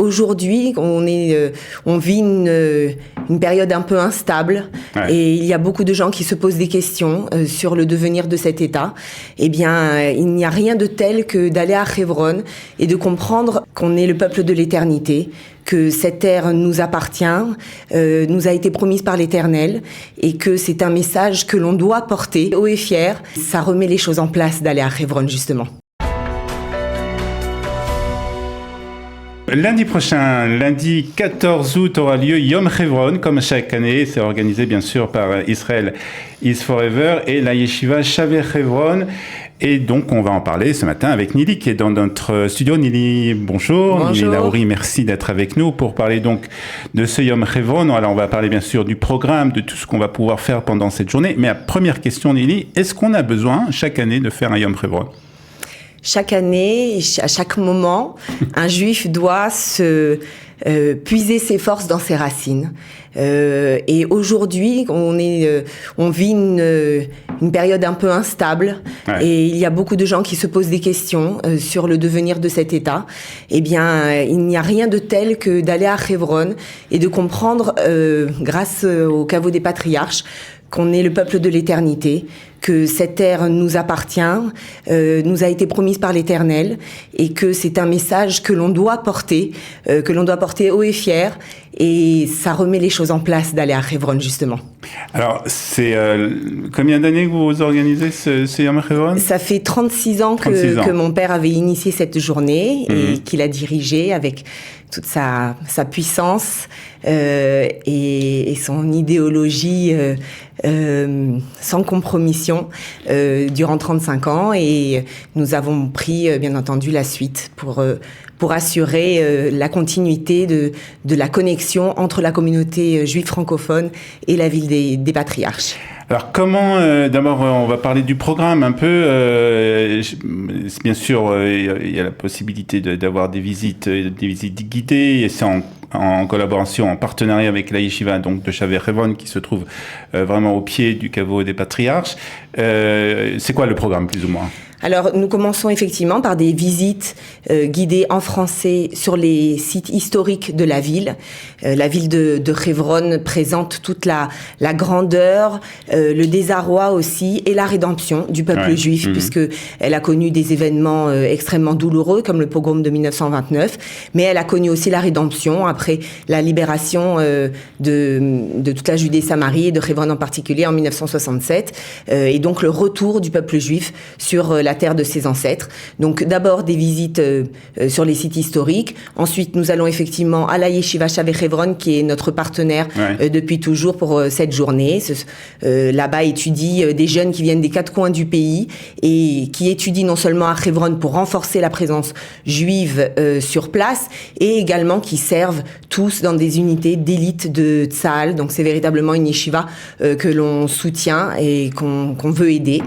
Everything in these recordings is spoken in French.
aujourd'hui, on vit une période un peu instable, et il y a beaucoup de gens qui se posent des questions sur le devenir de cet État. Eh bien, il n'y a rien de tel que d'aller à Hebron et de comprendre qu'on est le peuple de l'éternité, que cette terre nous appartient, nous a été promise par l'Éternel, et que c'est un message que l'on doit porter haut et fier. Ça remet les choses en place d'aller à Hebron, justement. Lundi prochain, lundi 14 août, aura lieu Yom Hebron, comme chaque année. C'est organisé bien sûr par Israel is Forever et la Yeshiva Shaver Hebron. Et donc, on va en parler ce matin avec Nili, qui est dans notre studio. Nili, bonjour. Bonjour. Nili Naouri, merci d'être avec nous pour parler donc de ce Yom Hebron. Alors, on va parler bien sûr du programme, de tout ce qu'on va pouvoir faire pendant cette journée. Mais la première question, Nili, est-ce qu'on a besoin chaque année de faire un Yom Hebron ? Chaque année, à chaque moment, un juif doit puiser ses forces dans ses racines. Et aujourd'hui, on vit une période un peu instable, et il y a beaucoup de gens qui se posent des questions sur le devenir de cet État. Eh bien, il n'y a rien de tel que d'aller à Hebron et de comprendre, grâce au caveau des patriarches, qu'on est le peuple de l'éternité, que cette terre nous appartient, nous a été promise par l'Éternel, et que c'est un message que l'on doit porter haut et fier, et ça remet les choses en place d'aller à Hebron, justement. Alors, c'est combien d'années que vous organisez ce Yom Hebron ? Ça fait 36 ans que mon père avait initié cette journée, et qu'il a dirigé avec toute sa puissance et son idéologie sans compromission durant 35 ans, et nous avons pris bien entendu la suite pour assurer la continuité de la connexion entre la communauté juive francophone et la ville des patriarches. Alors comment, d'abord on va parler du programme un peu, bien sûr il y a la possibilité d'avoir des visites guidées, et c'est en collaboration, en partenariat avec la Yeshiva donc de Shaver Hebron, qui se trouve vraiment au pied du caveau des patriarches. C'est quoi le programme plus ou moins ? Alors, nous commençons effectivement par des visites guidées en français sur les sites historiques de la ville. La ville de Hebron présente toute la grandeur, le désarroi aussi, et la rédemption du peuple juif, puisque elle a connu des événements extrêmement douloureux, comme le pogrom de 1929, mais elle a connu aussi la rédemption après la libération de toute la Judée-Samarie, et de Hebron en particulier, en 1967, et donc le retour du peuple juif sur la terre de ses ancêtres. Donc d'abord des visites sur les sites historiques. Ensuite, nous allons effectivement à la Yeshiva Shaver Hebron, qui est notre partenaire depuis toujours pour cette journée. Là-bas étudient des jeunes qui viennent des 4 coins du pays, et qui étudient non seulement à Hebron pour renforcer la présence juive sur place, et également qui servent tous dans des unités d'élite de Tzahal. Donc c'est véritablement une yeshiva que l'on soutient et qu'on veut aider.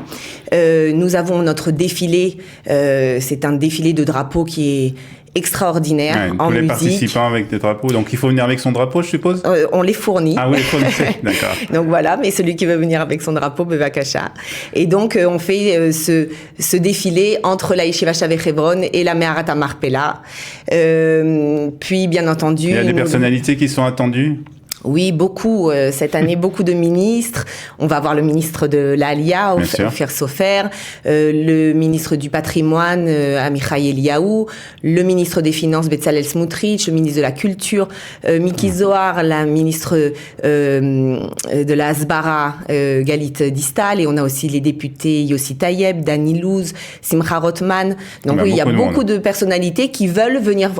Nous avons notre défilé, c'est un défilé de drapeaux qui est extraordinaire en musique. Tous les participants avec des drapeaux, donc il faut venir avec son drapeau, je suppose ? On les fournit. Ah, vous les fournissez, d'accord. Donc voilà, mais celui qui veut venir avec son drapeau, Bevakasha. Et donc on fait ce défilé entre la Yeshiva Shaver Hebron et la Meharat HaMarpela. Puis bien entendu... Il y a des personnalités qui sont attendues ? Oui, beaucoup. Cette année, beaucoup de ministres. On va avoir le ministre de l'Aliyah, Ofer Sofer, le ministre du Patrimoine, Amichai Eliaou, le ministre des Finances, Betzalel Smotrich, le ministre de la Culture, Miki Zohar, la ministre de la Hasbara, Galit Distal, et on a aussi les députés Yossi Tayeb, Dani Louz, Simcha Rothman. Donc oui, il y a beaucoup de personnalités qui veulent venir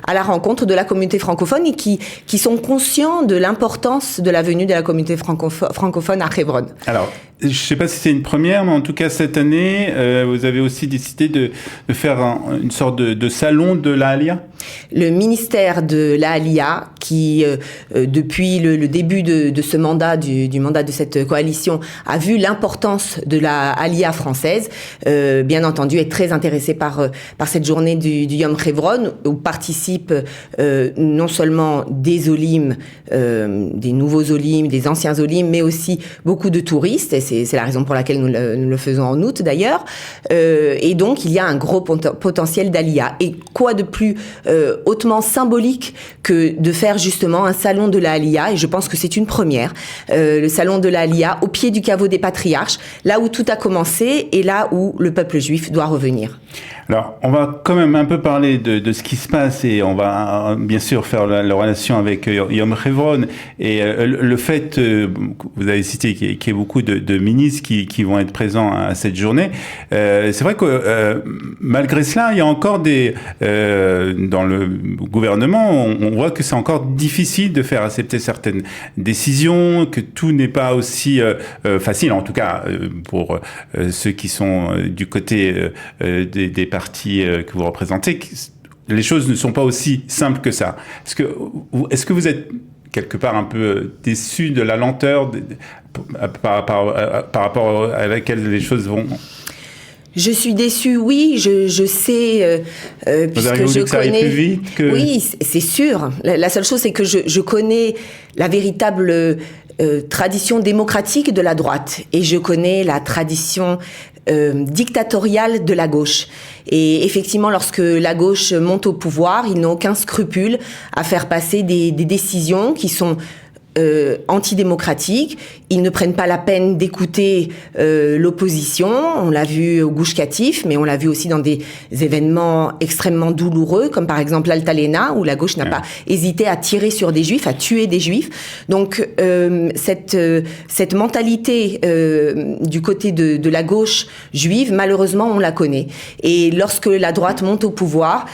à la rencontre de la communauté francophone, et qui sont conscients de l'importance de la venue de la communauté francophone à Hebron. Alors, je ne sais pas si c'est une première, mais en tout cas cette année, vous avez aussi décidé de faire une sorte de salon de la Aliyah. Le ministère de la Aliyah, qui depuis le début de ce mandat, du mandat de cette coalition, a vu l'importance de la Aliyah française, bien entendu est très intéressé par cette journée du Yom Chevron, où participent non seulement des olim, des nouveaux olim, des anciens olim, mais aussi beaucoup de touristes, et c'est la raison pour laquelle nous le faisons en août d'ailleurs, et donc il y a un gros potentiel d'Aliyah. Et quoi de plus hautement symbolique que de faire justement un salon de la Aliyah, et je pense que c'est une première, le salon de la Aliyah au pied du caveau des patriarches, là où tout a commencé et là où le peuple juif doit revenir. Alors, on va quand même un peu parler de ce qui se passe et on va bien sûr faire la relation avec Yom Chevron et le fait, vous avez cité qu'il y a beaucoup de ministres qui vont être présents à cette journée. C'est vrai que malgré cela, il y a encore dans le gouvernement, on voit que c'est encore difficile de faire accepter certaines décisions, que tout n'est pas aussi facile, en tout cas pour ceux qui sont du côté des partis que vous représentez, les choses ne sont pas aussi simples que ça. Est-ce que vous êtes quelque part un peu déçu de la lenteur par rapport à laquelle les choses vont? Je suis déçue, oui, je sais, puisque je connais... Plus vite que... Oui, c'est sûr. La seule chose, c'est que je connais la véritable tradition démocratique de la droite, et je connais la tradition dictatoriale de la gauche. Et effectivement, lorsque la gauche monte au pouvoir, ils n'ont aucun scrupule à faire passer des décisions qui sont antidémocratiques. Ils ne prennent pas la peine d'écouter l'opposition. On l'a vu au Gush Katif, mais on l'a vu aussi dans des événements extrêmement douloureux, comme par exemple l'Altalena, où la gauche n'a pas hésité à tirer sur des juifs, à tuer des juifs. Donc cette mentalité du côté de la gauche juive, malheureusement, on la connaît. Et lorsque la droite monte au pouvoir,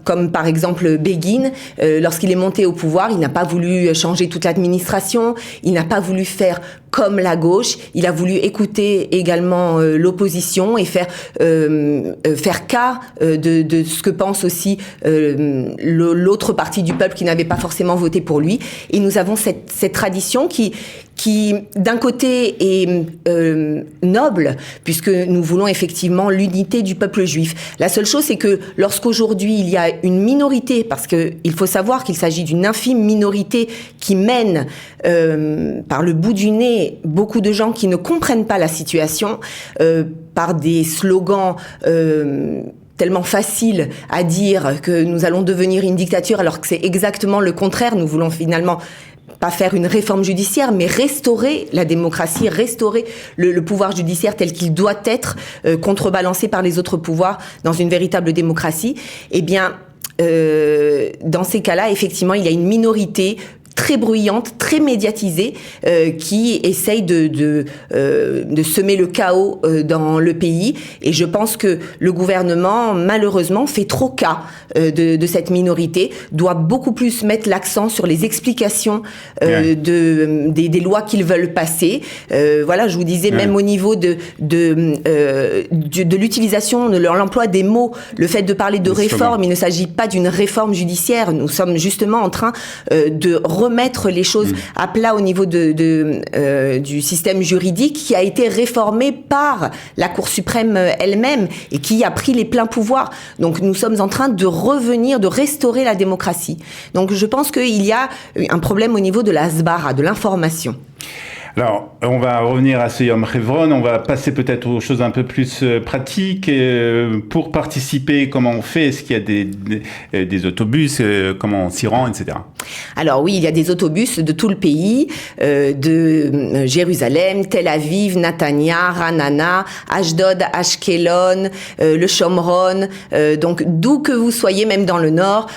comme par exemple Begin, lorsqu'il est monté au pouvoir, il n'a pas voulu changer toute l'administration, il n'a pas voulu faire comme la gauche, il a voulu écouter également l'opposition et faire cas de ce que pense aussi l'autre partie du peuple qui n'avait pas forcément voté pour lui. Et nous avons cette tradition qui d'un côté est noble, puisque nous voulons effectivement l'unité du peuple juif. La seule chose, c'est que lorsqu'aujourd'hui il y a une minorité, parce que il faut savoir qu'il s'agit d'une infime minorité qui mène par le bout du nez beaucoup de gens qui ne comprennent pas la situation, par des slogans tellement facile à dire que nous allons devenir une dictature, alors que c'est exactement le contraire. Nous voulons finalement pas faire une réforme judiciaire, mais restaurer la démocratie, restaurer le pouvoir judiciaire tel qu'il doit être, contrebalancé par les autres pouvoirs dans une véritable démocratie. Eh bien, dans ces cas-là, effectivement, il y a une minorité très bruyante, très médiatisée, qui essaye de semer le chaos dans le pays. Et je pense que le gouvernement, malheureusement, fait trop cas de cette minorité, doit beaucoup plus mettre l'accent sur les explications des lois qu'ils veulent passer. Voilà, je vous disais, même au niveau de l'utilisation, de l'emploi des mots, le fait de parler de réforme, il ne s'agit pas d'une réforme judiciaire. Nous sommes justement en train de remettre les choses à plat au niveau du système juridique qui a été réformé par la Cour suprême elle-même et qui a pris les pleins pouvoirs. Donc nous sommes en train de revenir, de restaurer la démocratie. Donc je pense qu'il y a un problème au niveau de la Hasbara, de l'information. Alors, on va revenir à ce Yom Chevron, on va passer peut-être aux choses un peu plus pratiques. Pour participer, comment on fait? Est-ce qu'il y a des autobus? Comment on s'y rend, etc. Alors oui, il y a des autobus de tout le pays, de Jérusalem, Tel Aviv, Natania, Ranana, Ashdod, Ashkelon, le Shomron. Donc d'où que vous soyez, même dans le nord,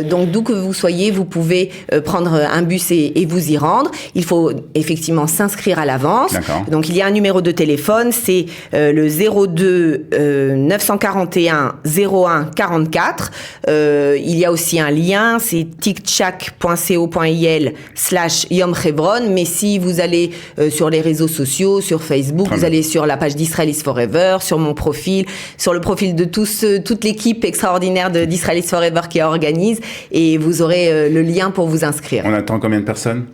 donc d'où que vous soyez, vous pouvez prendre un bus et vous y rendre. Il faut effectivement s'inscrire à l'avance. D'accord. Donc il y a un numéro de téléphone, c'est le 02 941 01 44. Il y a aussi un lien, c'est tikchak.co.il/Yom Hebron. Mais si vous allez sur les réseaux sociaux, sur Facebook, vous allez sur la page d'Israel is Forever, sur mon profil, sur le profil de toute l'équipe extraordinaire d'Israel is Forever qui organise, et vous aurez le lien pour vous inscrire. On attend combien de personnes?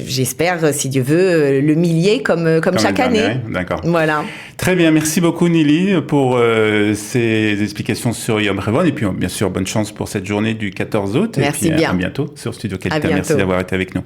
J'espère, si Dieu veut, le millier comme chaque année. D'accord. Voilà. Très bien, merci beaucoup Nili pour ces explications sur Yom Hebron, et puis bien sûr bonne chance pour cette journée du 14 août. Merci et puis, bien. À bientôt sur Studio Kelita. À bientôt. Merci d'avoir été avec nous.